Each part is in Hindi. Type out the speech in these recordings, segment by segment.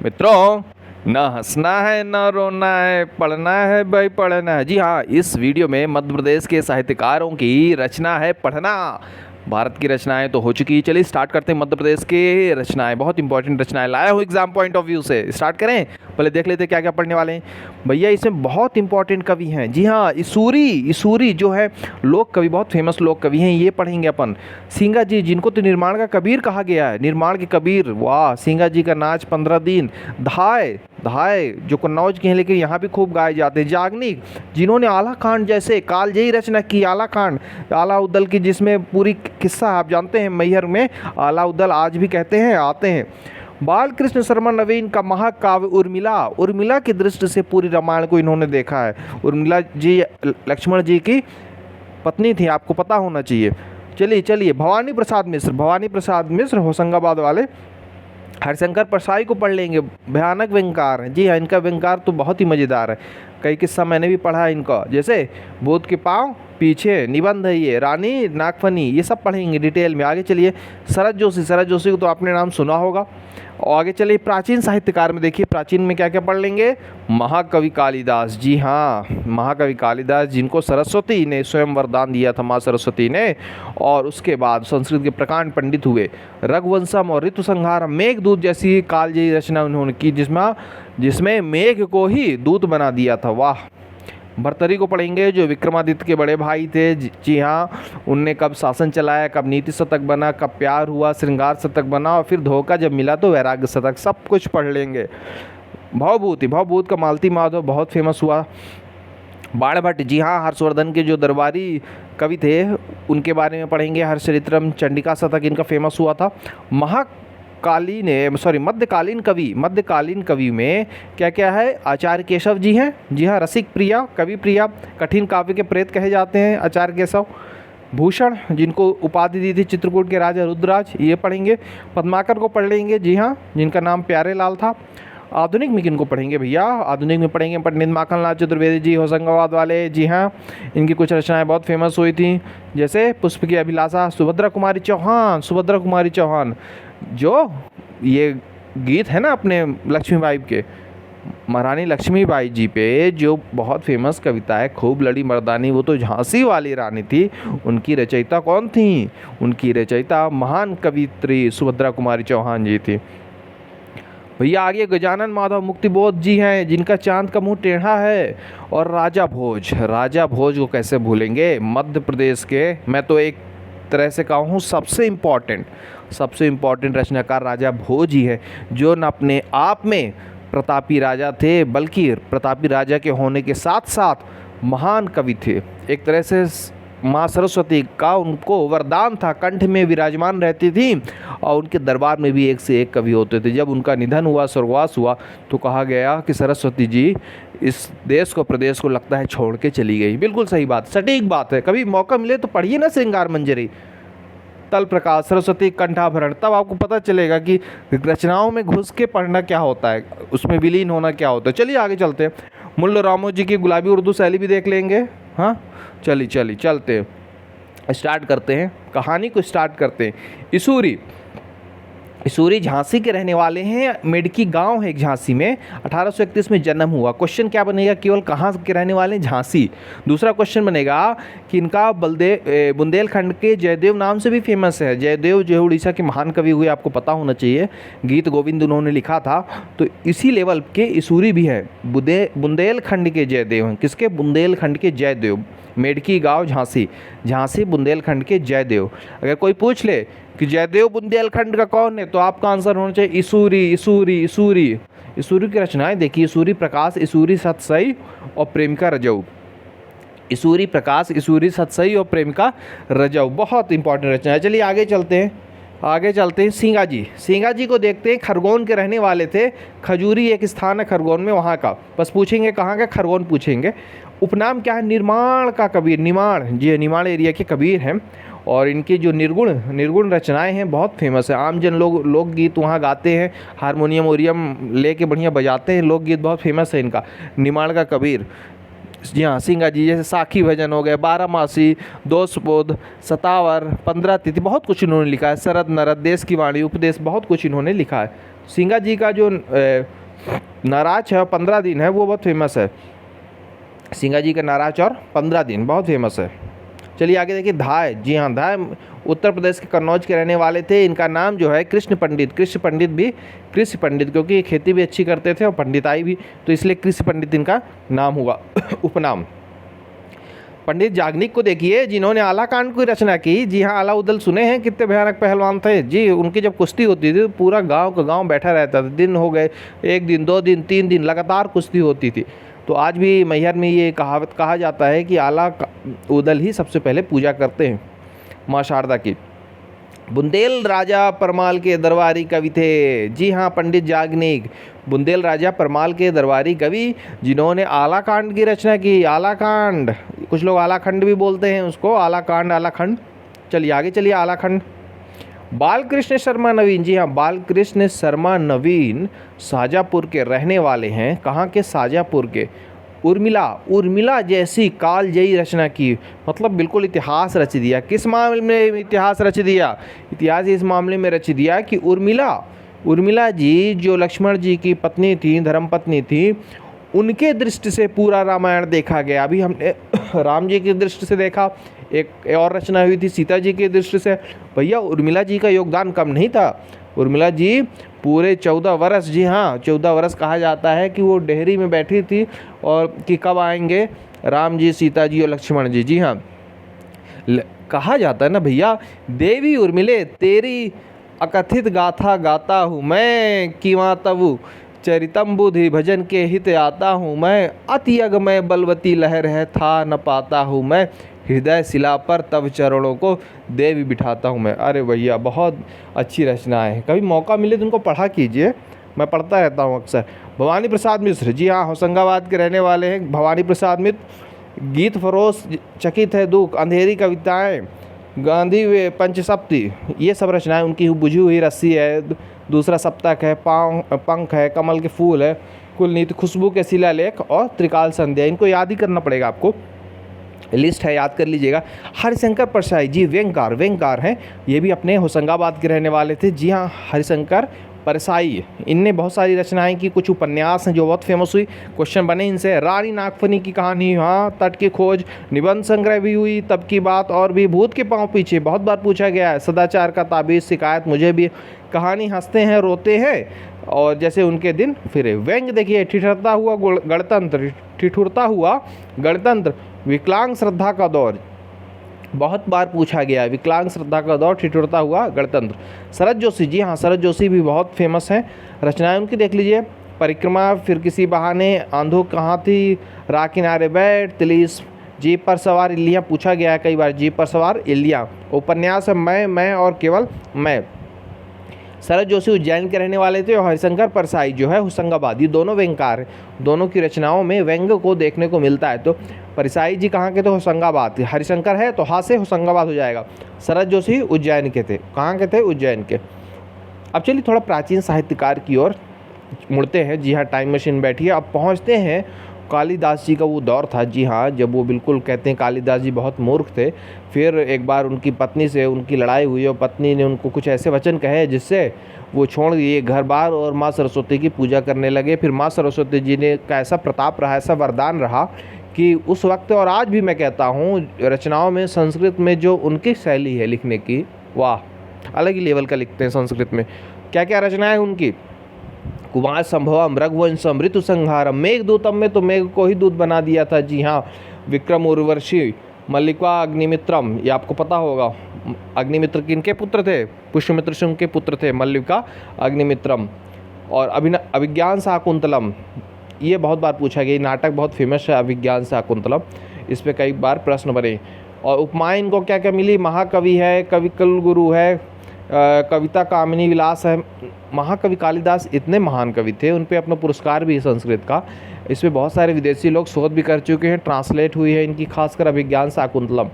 मित्रों, न हंसना है न रोना है, पढ़ना है भाई पढ़ना है। जी हाँ, इस वीडियो में मध्य प्रदेश के साहित्यकारों की रचना है पढ़ना। भारत की रचनाएं तो हो चुकी, चलिए स्टार्ट करते हैं। मध्य प्रदेश के रचनाएं, बहुत इंपॉर्टेंट रचनाएं लाया हूँ एग्जाम पॉइंट ऑफ व्यू से। स्टार्ट करें, पहले देख लेते हैं क्या क्या पढ़ने वाले हैं। भैया इसमें बहुत इंपॉर्टेंट कवि हैं। जी हाँ, ईसूरी जो है लोक कवि, बहुत फेमस लोक कवि हैं, ये पढ़ेंगे अपन। सिंगा जी, जिनको तो निर्माण का कबीर कहा गया है, निर्माण के कबीर, वाह। सिंगा जी का नाच 15 दिन। धाय जो कन्नौज के हैं लेकिन यहाँ भी खूब गाए जाते हैं। जागनिक, जिन्होंने आला कांड जैसे कालजयी रचना की, आला कांड, आला उदल की, जिसमें पूरी किस्सा आप जानते हैं, मैहर में आला उदल आज भी कहते हैं आते हैं। बालकृष्ण शर्मा नवीन का महाकाव्य उर्मिला की दृष्टि से पूरी रामायण को इन्होंने देखा है। उर्मिला जी लक्ष्मण जी की पत्नी थी, आपको पता होना चाहिए। चलिए भवानी प्रसाद मिश्र होशंगाबाद वाले। हरिशंकर परसाई को पढ़ लेंगे, भयानक व्यंगकार हैं। जी हाँ, इनका व्यंगकार तो बहुत ही मज़ेदार है। कई किस्सा मैंने भी पढ़ा है इनका, जैसे भूत के पाँव पीछे, निबंध है ये, रानी नागफनी, ये सब पढ़ेंगे डिटेल में। आगे चलिए, शरद जोशी को तो आपने नाम सुना होगा। और आगे चलिए प्राचीन साहित्यकार में, देखिए प्राचीन में क्या क्या पढ़ लेंगे। महाकवि कालिदास, जी हाँ, महाकवि कालिदास, जिनको सरस्वती ने स्वयं वरदान दिया था, माँ सरस्वती ने। और उसके बाद संस्कृत के प्रकांड पंडित हुए। रघुवंशम और ऋतु संहार, मेघदूत जैसी कालजयी रचना उन्होंने की, जिसमें मेघ को ही दूत बना दिया था, वाह। भर्तरी को पढ़ेंगे, जो विक्रमादित्य के बड़े भाई थे। जी हाँ, उनने कब शासन चलाया, कब नीति शतक बना, कब प्यार हुआ, श्रृंगार शतक बना, और फिर धोखा जब मिला तो वैराग्य शतक, सब कुछ पढ़ लेंगे। भावभूत का मालती माधव बहुत फेमस हुआ। बाणभट्ट, जी हाँ, हर्षवर्धन के जो दरबारी कवि थे उनके बारे में पढ़ेंगे। हर्षचरित्रम, चंडिका शतक इनका फेमस हुआ था। मध्यकालीन कवि में क्या क्या है। आचार्य केशव जी हैं, जी हाँ, रसिक प्रिया, कवि प्रिया, कठिन काव्य के प्रेत कहे जाते हैं आचार्य केशव। भूषण, जिनको उपाधि दी थी चित्रकूट के राजा रुद्रराज, ये पढ़ेंगे। पद्माकर को पढ़ लेंगे, जी हाँ, जिनका नाम प्यारे लाल था। आधुनिक में किनको पढ़ेंगे भैया, आधुनिक में पढ़ेंगे पंडित माखनलाल चतुर्वेदी जी, होशंगाबाद वाले। जी हाँ, इनकी कुछ रचनाएं बहुत फेमस हुई थी, जैसे पुष्प की अभिलाषा। सुभद्रा कुमारी चौहान, जो ये गीत है ना अपने लक्ष्मीबाई के, महारानी लक्ष्मीबाई जी पे, जो बहुत फेमस कविता है, खूब लड़ी मर्दानी, वो तो झांसी वाली रानी थी। उनकी रचयिता कौन थी? उनकी रचयिता महान कवित्री सुभद्रा कुमारी चौहान जी थी। भैया आगे गजानन माधव मुक्तिबोध जी हैं, जिनका चांद का मुंह टेढ़ा है। और राजा भोज को कैसे भूलेंगे, मध्य प्रदेश के, मैं तो एक तरह से कहूँ सबसे इम्पॉर्टेंट रचनाकार राजा भोज ही है, जो न अपने आप में प्रतापी राजा थे, बल्कि प्रतापी राजा के होने के साथ साथ महान कवि थे। एक तरह से माँ सरस्वती का उनको वरदान था, कंठ में विराजमान रहती थी, और उनके दरबार में भी एक से एक कवि होते थे। जब उनका निधन हुआ, स्वर्गवास हुआ, तो कहा गया कि सरस्वती जी इस देश को, प्रदेश को लगता है छोड़ के चली गई। बिल्कुल सही बात, सटीक बात है। कभी मौका मिले तो पढ़िए ना श्रृंगार मंजरी, तल प्रकाश, सरस्वती कंठाभरण, तब आपको पता चलेगा कि रचनाओं में घुस के पढ़ना क्या होता है, उसमें विलीन होना क्या होता है। चलिए आगे चलते हैं। मुल्ला रामो जी की गुलाबी उर्दू शैली भी देख लेंगे। हाँ, चलिए चलते हैं, स्टार्ट करते हैं, कहानी को स्टार्ट करते हैं। ईसूरी झांसी के रहने वाले हैं, मेडकी गांव है एक झांसी में, 1831 में जन्म हुआ। क्वेश्चन क्या बनेगा, केवल कहाँ के रहने वाले हैं, झांसी। दूसरा क्वेश्चन बनेगा कि इनका बुंदेलखंड के जयदेव नाम से भी फेमस है। जयदेव जो उड़ीसा के महान कवि हुए, आपको पता होना चाहिए, गीत गोविंद उन्होंने लिखा था, तो इसी लेवल के ईसूरी भी है। बुंदेलखंड के जयदेव हैं, किसके? बुंदेलखंड के जयदेव, मेडकी गांव झांसी बुंदेलखंड के जयदेव। अगर कोई पूछ ले कि जयदेव बुंदेलखंड का कौन है, तो आपका आंसर होना चाहिए ईसूरी की रचनाएं देखिए। ईसूरी प्रकाश, ईसूरी सतसई और प्रेमिका रजऊ। ईसूरी प्रकाश, ईसूरी सतसई और प्रेमिका रजऊ, बहुत इंपॉर्टेंट रचना है। चलिए आगे चलते हैं। सिंगा जी को देखते हैं, खरगोन के रहने वाले थे। खजूरी एक स्थान है खरगोन में, वहाँ का, बस पूछेंगे कहाँ का, खरगोन पूछेंगे। उपनाम क्या है? निर्माण का कबीर, निमाड़ एरिया के कबीर हैं। और इनकी जो निर्गुण रचनाएं हैं बहुत फेमस है। आमजन लोकगीत वहाँ गाते हैं, हारमोनियम ओरियम लेके बढ़िया बजाते हैं, लोकगीत बहुत फेमस है इनका। निमाड़ का कबीर, जी हाँ, सिंगा जी, जैसे साखी भजन हो गए, बारहमासी, दोषबोध, सतावर, 15 तिथि, बहुत कुछ इन्होंने लिखा है। शरद नरद, देश की वाणी, उपदेश, बहुत कुछ इन्होंने लिखा है। सिंगा जी का जो नाराज है 15 दिन है वो बहुत फेमस है। सिंगा जी का नाराज और 15 दिन बहुत फेमस है। चलिए आगे देखिए धाय। जी हाँ, धाय उत्तर प्रदेश के कन्नौज के रहने वाले थे। इनका नाम जो है कृष्ण पंडित, कृष्ण पंडित भी कृषि पंडित, क्योंकि खेती भी अच्छी करते थे और पंडिताई भी, तो इसलिए कृषि पंडित इनका नाम हुआ उपनाम। पंडित जागनिक को देखिए जिन्होंने आला कांड की रचना की। जी हाँ, अलाउद्दीन सुने हैं कितने भयानक पहलवान थे जी। उनकी जब कुश्ती होती थी तो पूरा गांव का गांव बैठा रहता था। दिन हो गए 1 दिन 2 दिन 3 दिन लगातार कुश्ती होती थी। तो आज भी मैहर में ये कहावत कहा जाता है कि आला उदल ही सबसे पहले पूजा करते हैं माँ शारदा की। बुंदेल राजा परमाल के दरबारी कवि थे। जी हाँ, पंडित जागनिक बुंदेल राजा परमाल के दरबारी कवि जिन्होंने आला कांड की रचना की। आला कांड, कुछ लोग आलाखंड भी बोलते हैं उसको, आला कांड आलाखंड। चलिए आगे चलिए, आलाखंड। बालकृष्ण शर्मा नवीन। जी हाँ, बालकृष्ण शर्मा नवीन शाजापुर के रहने वाले हैं। कहाँ के? शाजापुर के। उर्मिला जैसी कालजयी रचना की, मतलब बिल्कुल इतिहास रच दिया। किस मामले में इतिहास रच दिया? इतिहास इस मामले में रच दिया कि उर्मिला जी जो लक्ष्मण जी की पत्नी थी, धर्मपत्नी थी, उनके दृष्टि से पूरा रामायण देखा गया। अभी हमने राम जी की दृष्टि से देखा, एक और रचना हुई थी सीता जी की दृष्टि से। भैया उर्मिला जी का योगदान कम नहीं था। उर्मिला जी पूरे 14 वर्ष, जी हाँ 14 वर्ष कहा जाता है कि वो डेहरी में बैठी थी और कि कब आएंगे राम जी, सीता जी और लक्ष्मण जी। जी हाँ, कहा जाता है ना भैया, देवी उर्मिले तेरी अकथित गाथा गाता हूँ मैं, किवा तबु चरितम बुधि भजन के हित आता हूँ मैं, अति अग में बलवती लहर है था न पाता हूँ मैं, हृदय शिला पर तब चरणों को देवी बिठाता हूँ मैं। अरे भैया बहुत अच्छी रचना है, कभी मौका मिले तो उनको पढ़ा कीजिए, मैं पढ़ता रहता हूँ अक्सर। भवानी प्रसाद मिश्र। जी हाँ, होशंगाबाद के रहने वाले हैं भवानी प्रसाद मिश्र। गीत फरोश चकित है दुख, अंधेरी कविताएँ, गांधी वे पंचसप्ती, ये सब रचनाएं उनकी बुझी हुई रस्सी है, दूसरा सप्तक है, पंख है, कमल के फूल है, कुलनीति, खुशबू के शिलालेख और त्रिकाल संध्या। इनको याद ही करना पड़ेगा आपको, लिस्ट है याद कर लीजिएगा। हरिशंकर परसाई जी व्यंगकार हैं, ये भी अपने होशंगाबाद के रहने वाले थे। जी हाँ, हरिशंकर परसाई, इनने बहुत सारी रचनाएं की, कुछ उपन्यास हैं जो बहुत फेमस हुई, क्वेश्चन बने इनसे। रानी नागफनी की कहानी, हाँ, तट की खोज, निबंध संग्रह भी हुई, तब की बात और भी, भूत के पांव पीछे बहुत बार पूछा गया है, सदाचार का ताबीज, शिकायत मुझे भी, कहानी हंसते हैं रोते हैं और जैसे उनके दिन फिरे। व्यंग देखिए, ठिठुरता हुआ गणतंत्र, विकलांग श्रद्धा का दौर, बहुत बार पूछा गया है, विकलांग श्रद्धा का दौर, ठिठुरता हुआ गणतंत्र। शरद जोशी। जी हाँ, शरद जोशी भी बहुत फेमस हैं, रचनाएं उनकी देख लीजिए। परिक्रमा, फिर किसी बहाने, आंधो कहाँ थी, राह किनारे बैठ, तिलीस, जीप पर सवार इल्लियाँ, पूछा गया है कई बार, जीप पर सवार इल्लियाँ। उपन्यास है मैं और केवल मैं। शरद जोशी उज्जैन के रहने वाले थे और हरिशंकर परसाई जो है होशंगाबाद, ये दोनों व्यंगकार हैं, दोनों की रचनाओं में व्यंग को देखने को मिलता है। तो परसाई जी कहाँ के थे? होशंगाबाद। हरिशंकर है तो हाँ से होशंगाबाद हो जाएगा। शरद जोशी उज्जैन के थे। कहाँ के थे? उज्जैन के। अब चलिए थोड़ा प्राचीन साहित्यकार की ओर मुड़ते हैं। जी हाँ, टाइम मशीन बैठी है, अब पहुँचते हैं कालिदास जी का वो दौर था। जी हाँ, जब वो बिल्कुल कहते हैं कालिदास जी बहुत मूर्ख थे। फिर एक बार उनकी पत्नी से उनकी लड़ाई हुई और पत्नी ने उनको कुछ ऐसे वचन कहे जिससे वो छोड़ दिए घर बार और माँ सरस्वती की पूजा करने लगे। फिर माँ सरस्वती जी ने का ऐसा प्रताप रहा, ऐसा वरदान रहा कि उस वक्त और आज भी मैं कहता हूँ रचनाओं में संस्कृत में जो उनकी शैली है लिखने की, वाह, अलग ही लेवल का लिखते हैं संस्कृत में। क्या क्या रचनाएं उनकी? कुमार संभवम, रघुवंशम, ऋतु संहारम, मेघदूतम में तो मेघ को ही दूत बना दिया था। जी हाँ, विक्रम उर्वशी, मल्लिका अग्निमित्रम, ये आपको पता होगा। अग्निमित्र किनके पुत्र थे? पुष्यमित्र सिंह के पुत्र थे मल्लिका अग्निमित्रम। और अभिज्ञान शाकुंतलम, ये बहुत बार पूछा गया, नाटक बहुत फेमस है अभिज्ञान शाकुंतलम, इस पर कई बार प्रश्न बने। और उपमाएं इनको क्या क्या मिली? महाकवि है, कवि कुलगुरु है, कविता कामिनी विलास है। महाकवि कालिदास इतने महान कवि थे, उन पे अपना पुरस्कार भी है संस्कृत का। इस पर बहुत सारे विदेशी लोग शोध भी कर चुके हैं, ट्रांसलेट हुई है इनकी, खासकर अभिज्ञान शाकुंतलम।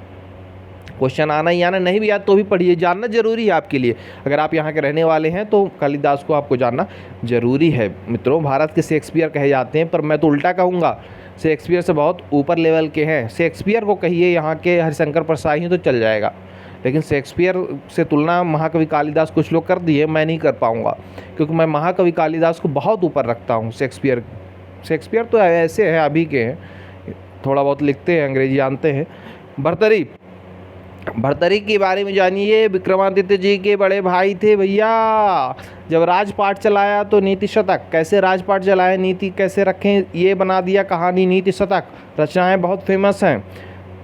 क्वेश्चन आना ही आना, नहीं भी याद तो भी पढ़िए, जानना जरूरी है आपके लिए। अगर आप यहाँ के रहने वाले हैं तो कालिदास को आपको जानना जरूरी है। मित्रों, भारत के शेक्सपियर कहे जाते हैं, पर मैं तो उल्टा कहूँगा, शेक्सपियर से बहुत ऊपर लेवल के हैं। शेक्सपियर को कहिए यहाँ के हरिशंकर परसाई तो चल जाएगा, लेकिन शेक्सपियर से तुलना महाकवि कालिदास कुछ लोग कर दिए, मैं नहीं कर पाऊँगा, क्योंकि मैं महाकवि कालिदास को बहुत ऊपर रखता हूँ शेक्सपियर तो ऐसे हैं, अभी के हैं, थोड़ा बहुत लिखते हैं, अंग्रेजी जानते हैं। भर्तरी के बारे में जानिए। विक्रमादित्य जी के बड़े भाई थे भैया। जब राजपाट चलाया तो नीति शतक, कैसे राजपाट चलाए, नीति कैसे रखें, ये बना दिया कहानी नीति शतक। रचनाएं बहुत फेमस हैं।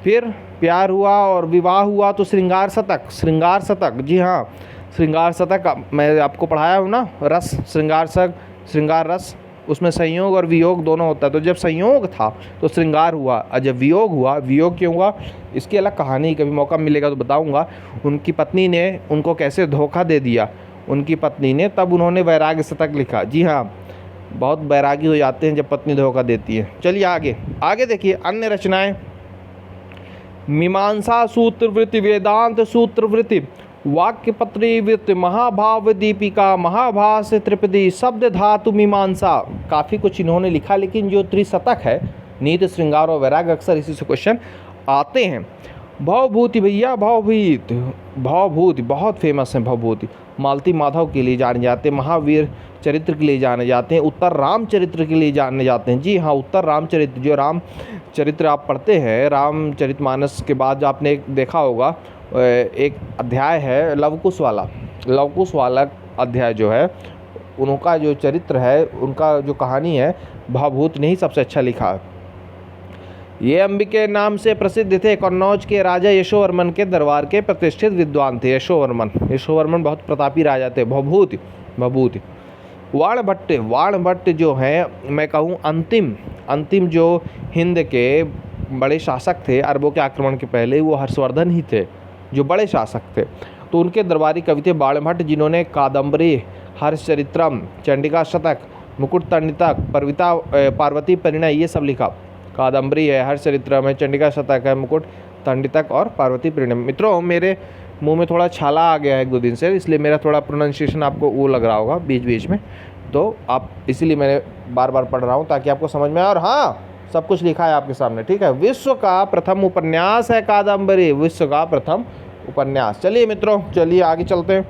फिर प्यार हुआ और विवाह हुआ तो श्रृंगार शतक, जी हाँ, श्रृंगार शतक मैं आपको पढ़ाया हूँ ना, रस श्रृंगार रस, उसमें संयोग और वियोग दोनों होता है। तो जब संयोग था तो श्रृंगार हुआ, और जब वियोग हुआ, वियोग क्यों हुआ इसकी अलग कहानी, कभी मौका मिलेगा तो बताऊंगा। उनकी पत्नी ने उनको कैसे धोखा दे दिया उनकी पत्नी ने, तब उन्होंने वैराग्य शतक लिखा। जी हाँ, बहुत बैरागी हो जाते हैं जब पत्नी धोखा देती है। चलिए आगे देखिए अन्य रचनाएं। मीमांसा सूत्रवृत्ति, वेदांत सूत्रवृत्ति, वाक्यपत्री वृत्ति, महाभाव दीपिका, महाभास त्रिपदी, शब्द धातु मीमांसा, काफ़ी कुछ इन्होंने लिखा। लेकिन जो त्रिशतक है, नीति श्रृंगार और वैराग्य, अक्सर इसी से क्वेश्चन आते हैं। भवभूति भैया, भवभूति बहुत फेमस है। भवभूति मालती माधव के लिए जाने जाते हैं, महावीर चरित्र के लिए जाने जाते हैं, उत्तर रामचरित्र के लिए जाने जाते हैं। जी हाँ, उत्तर रामचरित्र, जो रामचरित्र आप पढ़ते हैं, रामचरितमानस के बाद जो आपने देखा होगा एक अध्याय है लवकुश वाला अध्याय जो है, उनका जो चरित्र है, उनका जो कहानी है, भवभूति ने ही सबसे अच्छा लिखा है। ये अंबिके नाम से प्रसिद्ध थे। कन्नौज के राजा यशोवर्मन के दरबार के प्रतिष्ठित विद्वान थे। यशोवर्मन बहुत प्रतापी राजा थे। भवभूति वाणभट्ट जो है, मैं कहूँ अंतिम जो हिंद के बड़े शासक थे अरबों के आक्रमण के पहले, वो हर्षवर्धन ही थे जो बड़े शासक थे। तो उनके दरबारी कवि थे बाणभट्ट, जिन्होंने कादम्बरी, हर्षचरित्रम, चंडिका शतक, मुकुट तंडितक, पार्वती परिणय, ये सब लिखा। कादम्बरी है, हर्षचरित्रम है, चंडिका शतक है, मुकुट तंडितक और पार्वती परिणय। मित्रों, मेरे मुंह में थोड़ा छाला आ गया है 1-2 दिन से, इसलिए मेरा थोड़ा प्रोनाउंसिएशन आपको वो लग रहा होगा बीच में, तो आप इसीलिए मैंने बार पढ़ रहा हूँ ताकि आपको समझ में आए। और हाँ, सब कुछ लिखा है आपके सामने, ठीक है। विश्व का प्रथम उपन्यास है कादम्बरी, विश्व का प्रथम उपन्यास। चलिए मित्रों, चलिए आगे चलते हैं।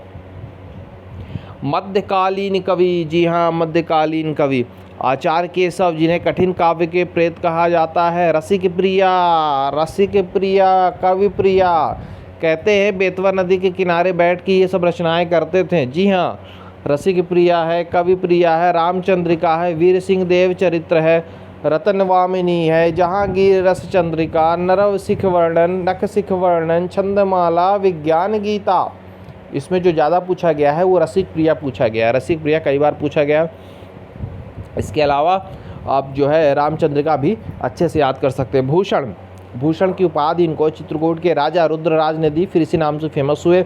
मध्यकालीन कवि, जी हाँ, मध्यकालीन कवि आचार्य केशव, जिन्हें कठिन काव्य के प्रेत कहा जाता है। रसिक प्रिया, कवि प्रिया, कहते हैं बेतवा नदी के किनारे बैठ के ये सब रचनाएं करते थे। जी हाँ, रसिक प्रिया है, कवि प्रिया है, रामचंद्रिका है, वीर सिंह देव चरित्र है, रतनवामिनी है, जहांगीर रस चंद्रिका, नरव सिख वर्णन, नख सिख वर्णन, छंदमाला, विज्ञान गीता। इसमें जो ज़्यादा पूछा गया है वो रसिक प्रिया पूछा गया है। रसिक प्रिया कई बार पूछा गया। इसके अलावा आप जो है रामचंद्रिका भी अच्छे से याद कर सकते हैं। भूषण की उपाधि इनको चित्रकूट के राजा रुद्रराज ने दी, फिर इसी नाम से फेमस हुए।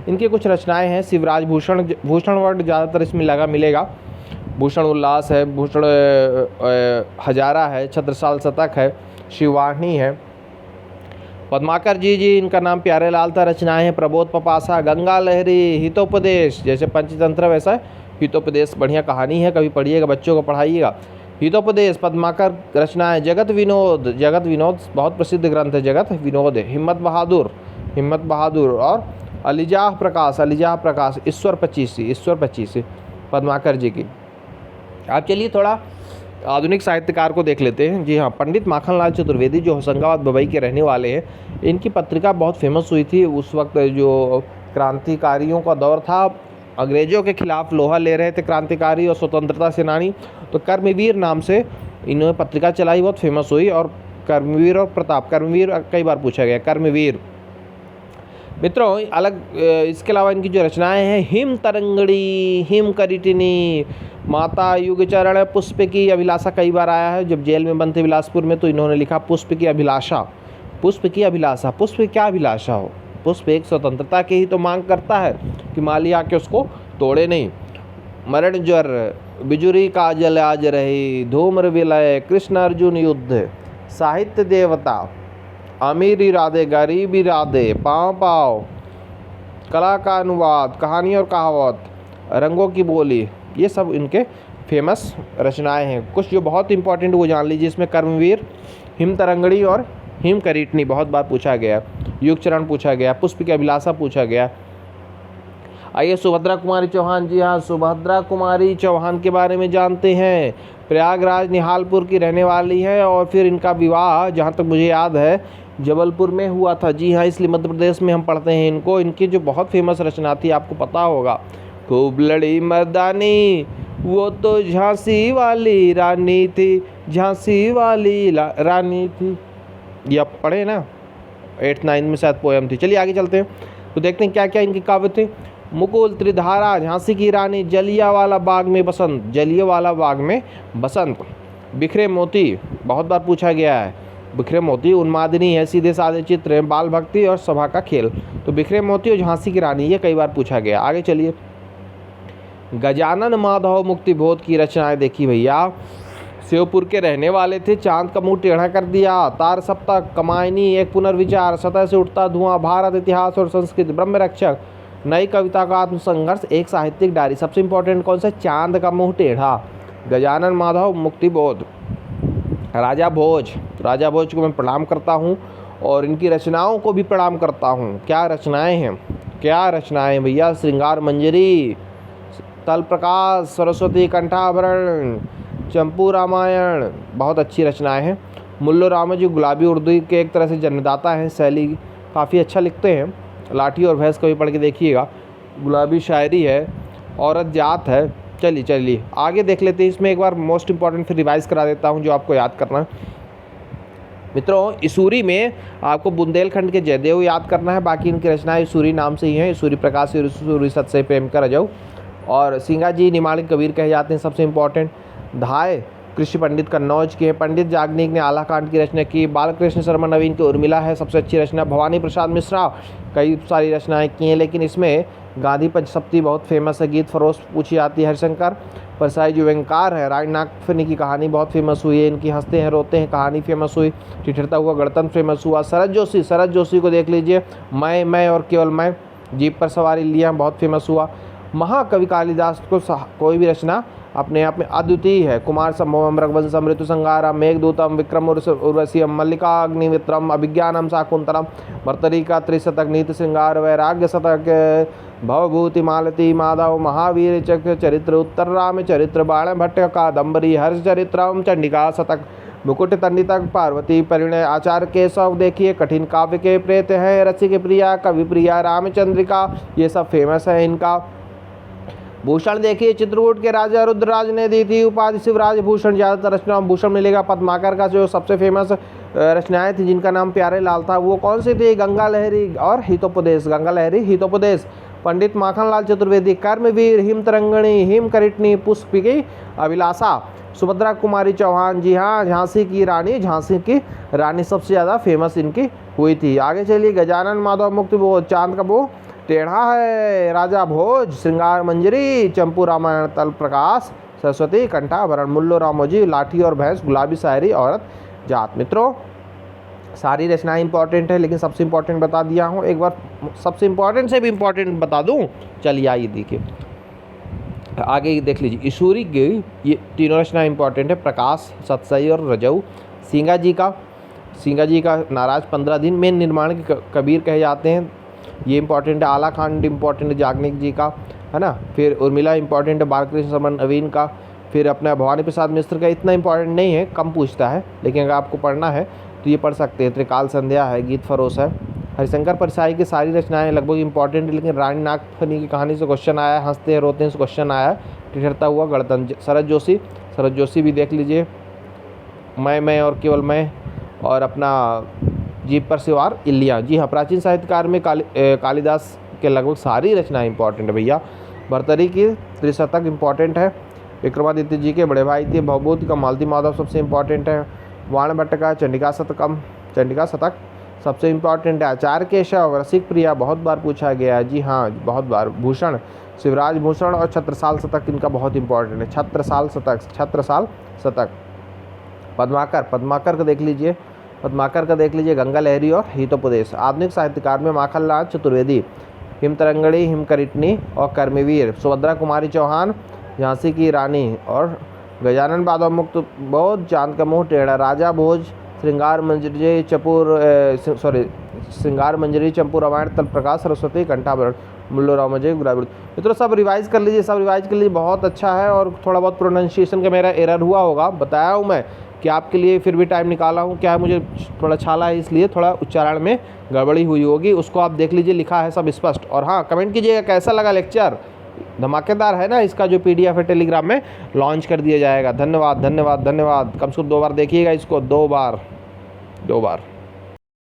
इनकी कुछ रचनाएं हैं। शिवराज भूषण वर्ड ज़्यादातर इसमें मिलेगा। भूषण उल्लास है, भूषण हजारा है, छत्रसाल शतक है, शिवानी है। पद्माकर जी इनका नाम प्यारे लाल था। रचनाएं हैं प्रबोध पपासा, गंगा लहरी, हितोपदेश, जैसे पंचतंत्र वैसा हितोपदेश बढ़िया कहानी है, कभी पढ़िएगा, बच्चों को पढ़ाइएगा। हितोपदेश, पद्माकर रचनाएं। जगत विनोद बहुत प्रसिद्ध ग्रंथ है, जगत विनोद है। हिम्मत बहादुर और अलिजाह प्रकाश, ईश्वर पचीसी पद्माकर जी की। आप चलिए थोड़ा आधुनिक साहित्यकार को देख लेते हैं। जी हाँ, पंडित माखनलाल चतुर्वेदी, जो होशंगाबाद बम्बई के रहने वाले हैं, इनकी पत्रिका बहुत फेमस हुई थी। उस वक्त जो क्रांतिकारियों का दौर था, अंग्रेजों के खिलाफ लोहा ले रहे थे क्रांतिकारी और स्वतंत्रता सेनानी, तो कर्मवीर नाम से इन्होंने पत्रिका चलाई, बहुत फेमस हुई। और कर्मवीर और प्रताप, कर्मवीर कई बार पूछा गया, कर्मवीर। मित्रों, इसके अलावा इनकी जो रचनाएं हैं, हिम तरंगड़ी, हिम करिटिनी, माता युग चरण, पुष्प की अभिलाषा, कई बार आया है। जब जेल में बंद थे बिलासपुर में, तो इन्होंने लिखा पुष्प की अभिलाषा। पुष्प क्या अभिलाषा हो? पुष्प एक स्वतंत्रता की ही तो मांग करता है कि माली आके उसको तोड़े नहीं। मरण ज्वर, बिजुरी काजल आज रही, धूम्र विलय, कृष्ण अर्जुन युद्ध, साहित्य देवता, अमीर इरादे गरीब इरादे, पाँव, कला का अनुवाद, कहानी और कहावत, रंगों की बोली, ये सब इनके फेमस रचनाएं हैं। कुछ जो बहुत इंपॉर्टेंट वो जान लीजिए। इसमें कर्मवीर, हिम तरंगड़ी और हिम करीटनी बहुत बार पूछा गया। युग चरण पूछा गया, पुष्प की अभिलाषा पूछा गया। आइए सुभद्रा कुमारी चौहान, जी हाँ सुभद्रा कुमारी चौहान के बारे में जानते हैं। प्रयागराज निहालपुर की रहने वाली है और फिर इनका विवाह जहाँ तक मुझे याद है जबलपुर में हुआ था। जी हाँ, इसलिए मध्य प्रदेश में हम पढ़ते हैं इनको। इनकी जो बहुत फेमस रचना थी आपको पता होगा, खूब लड़ी मर्दानी वो तो झांसी वाली रानी थी, झांसी वाली रानी थी। ये आप पढ़े ना, 8th-9th में शायद पोएम थी। चलिए आगे चलते हैं तो देखते हैं क्या क्या इनके काव्य थे। मुकुल, त्रिधारा, झांसी की रानी, जलियांवाला बाग में बसंत, जलियांवाला बाग में बसंत, बिखरे मोती बहुत बार पूछा गया है। बिखरे मोती उन्मादिनी है, सीधे साधे चित्र हैं, बाल भक्ति और सभा का खेल। तो बिखरे मोती और झांसी की रानी ये कई बार पूछा गया। आगे चलिए, गजानन माधव मुक्तिबोध की रचनाएं देखी भैया। शिवपुर के रहने वाले थे, चांद का मुंह टेढ़ा कर दिया, तार सप्तक, कमायनी, एक पुनर्विचार, सतह से उठता धुआं, भारत इतिहास और संस्कृति, ब्रह्म रक्षक, नई कविता का आत्मसंघर्ष, एक साहित्यिक डायरी। सबसे इंपॉर्टेंट कौन सा? चांद का मुंह टेढ़ा, गजानन माधव मुक्तिबोध। राजा भोज, राजा भोज को मैं प्रणाम करता हूँ और इनकी रचनाओं को भी प्रणाम करता हूँ। क्या रचनाएं हैं, क्या रचनाएं भैया। श्रृंगार मंजरी, तल प्रकाश, सरस्वती कंठाभरण, चंपू रामायण, बहुत अच्छी रचनाएं हैं। मुल्लो राम जी गुलाबी उर्दू के एक तरह से जन्मदाता हैं, शैली काफ़ी अच्छा लिखते हैं। लाठी और भैंस कभी पढ़ के देखिएगा, गुलाबी शायरी है, औरत जात है। चलिए आगे देख लेते हैं। इसमें एक बार मोस्ट इंपॉर्टेंट फिर रिवाइज करा देता हूँ जो आपको याद करना है। मित्रों, इसूरी में आपको बुंदेलखंड के जयदेव याद करना है, बाकी इनकी रचनाएं इसूरी नाम से ही हैं। इसूरी प्रकाश, इसूरी सत से प्रेम कर रजऊ, और सिंगा जी निमाड़ी कबीर कहे जाते हैं सबसे इम्पॉर्टेंट। धाय कृषि पंडित कन्नौज के, पंडित जागनिक ने आला कांड की रचना की। बालकृष्ण शर्मा नवीन की उर्मिला है सबसे अच्छी रचना। भवानी प्रसाद मिश्रा कई सारी रचनाएं की हैं, लेकिन इसमें गांधी पंचसप्ती बहुत फेमस है। गीत फरोश पूछी जाती है। हरिशंकर परसाई जो व्यंकार है, राज नागफनी की कहानी बहुत फेमस हुई है इनकी। हंसते हैं रोते हैं कहानी फेमस हुई। ठिठुरता हुआ गणतंत्र फेमस हुआ। शरद जोशी को देख लीजिए, मैं और केवल मैं, जीप पर सवारी लिया बहुत फेमस हुआ। महाकवि कालिदास को कोई भी रचना अपने आप में अद्वितीय है। कुमार संभवम, रघुवंशम, ऋतु संहारम, मेघदूतम, विक्रम उर्वशीयम, मल्लिका अग्निमित्रम, अभिज्ञानम शाकुंतलम, भर्तरिका त्रिशतक, नीति श्रृंगार, वैराग्य शतक, भवभूति मालती, माधव, महावीर चरित्र, उत्तर राम चरित्र, बाण भट्ट, कादम्बरी, हर्ष चरित्रम, चंडिका शतक, मुकुट तंडितक, पार्वती परिणय, आचार्य केशव देखिए, कठिन काव्य के प्रेत हैं, रसिक प्रिया, कवि प्रिया, रामचंद्रिका, ये सब फेमस है इनका। भूषण देखिए, चित्रकूट के राजा रुद्रराज ने दी थी उपाधि शिवराज भूषण। ज़्यादातर रचनाओं भूषण मिलेगा। पद्माकर का जो सबसे फेमस रचनाएं थी जिनका नाम प्यारे लाल था, वो कौन सी थी? गंगा लहरी और हितोपदेश, गंगा लहरी हितोपदेश। पंडित माखनलाल चतुर्वेदी, कर्मवीर, हिमतरंगिणी, हिमकरिटनी, पुष्प की अभिलाषा। सुभद्रा कुमारी चौहान, जी हाँ झांसी की रानी, झांसी की रानी सबसे ज़्यादा फेमस इनकी हुई थी। आगे चलिए, गजानन माधव मुक्तिबोध, चांद का वो टेढ़ा है, राजा भोज, श्रृंगार मंजरी, चंपू रामायण, तल प्रकाश, सरस्वती कंठाभरण, मुल्लो रामोजी, लाठी और भैंस, गुलाबी शायरी, औरत जात। मित्रों, सारी रचनाएं इंपॉर्टेंट है, लेकिन सबसे इंपॉर्टेंट बता दिया हूँ। एक बार सबसे इंपॉर्टेंट से भी इंपॉर्टेंट बता दूँ। चलिए आइए देखिए, आगे देख लीजिए। इसूरी की ये तीनों रचनाएं इंपॉर्टेंट है। प्रकाश, सतसई और रजऊ। सिंगा जी का नाराज 15 दिन में निर्माण के कबीर कहे जाते हैं, ये इंपॉर्टेंट है। आला खांड इंपॉर्टेंट है जागनिक जी का, है ना। फिर उर्मिला इंपॉर्टेंट है बालकृष्ण शर्मा नवीन का। फिर अपना भवानी प्रसाद मिश्र का इतना इंपॉर्टेंट नहीं है, कम पूछता है, लेकिन अगर आपको पढ़ना है तो ये पढ़ सकते हैं। त्रिकाल संध्या है, गीत फरोश है। हरिशंकर परसाई की सारी रचनाएं लगभग इंपॉर्टेंट है, लेकिन रानी नागफनी की कहानी से क्वेश्चन आया है। हंसते हैं रोते हैं से क्वेश्चन आया है। ठिठुरता हुआ गणतंत्र। शरद जोशी भी देख लीजिए, मैं और केवल मैं, और अपना जीप पर सवार इलिया। जी हाँ, प्राचीन साहित्यकार में कालिदास के लगभग सारी रचनाएं इंपॉर्टेंट है भैया। भर्तरी की त्रिशतक इंपॉर्टेंट है। विक्रमादित्य जी के बड़े भाई थे। भवभूति का मालती माधव सबसे इंपॉर्टेंट है। वाण भट्ट का चंडिका शतक सबसे इंपॉर्टेंट है। आचार्य केशव, रसिक प्रिया बहुत बार पूछा गया है, जी हाँ बहुत बार। भूषण, शिवराज भूषण और छत्रसाल शतक इनका बहुत इंपॉर्टेंट है। छत्रसाल शतक। पद्माकर का देख लीजिए, गंगा लहरी और हितोपदेश। आधुनिक साहित्यकार में माखनलाल चतुर्वेदी, हिमतरंगिणी, हिमकरिटनी और कर्मवीर। सुभद्रा कुमारी चौहान, झांसी की रानी और गजानन माधव मुक्तिबोध, चांद का मुंह टेढ़ा। राजा भोज, श्रृंगार मंजरी, श्रृंगार मंजरी, चंपू रामायण, तल प्रकाश, सरस्वती, कंठाभरण, मुल्लो रामजय, गुलाबी। मित्रों सब रिवाइज कर लीजिए, सब रिवाइज कर लीजिए, बहुत अच्छा है। और थोड़ा बहुत प्रोनाउंसिएशन का मेरा एरर हुआ होगा, बताया हूँ मैं कि आपके लिए फिर भी टाइम निकाला हूँ। क्या है, मुझे थोड़ा छाला है इसलिए थोड़ा उच्चारण में गड़बड़ी हुई होगी, उसको आप देख लीजिए, लिखा है सब स्पष्ट। और हाँ, कमेंट कीजिएगा कैसा लगा लेक्चर, धमाकेदार है ना। इसका जो PDF है टेलीग्राम में लॉन्च कर दिया जाएगा। धन्यवाद धन्यवाद धन्यवाद। कम से कम 2 बार देखिएगा इसको, 2 बार।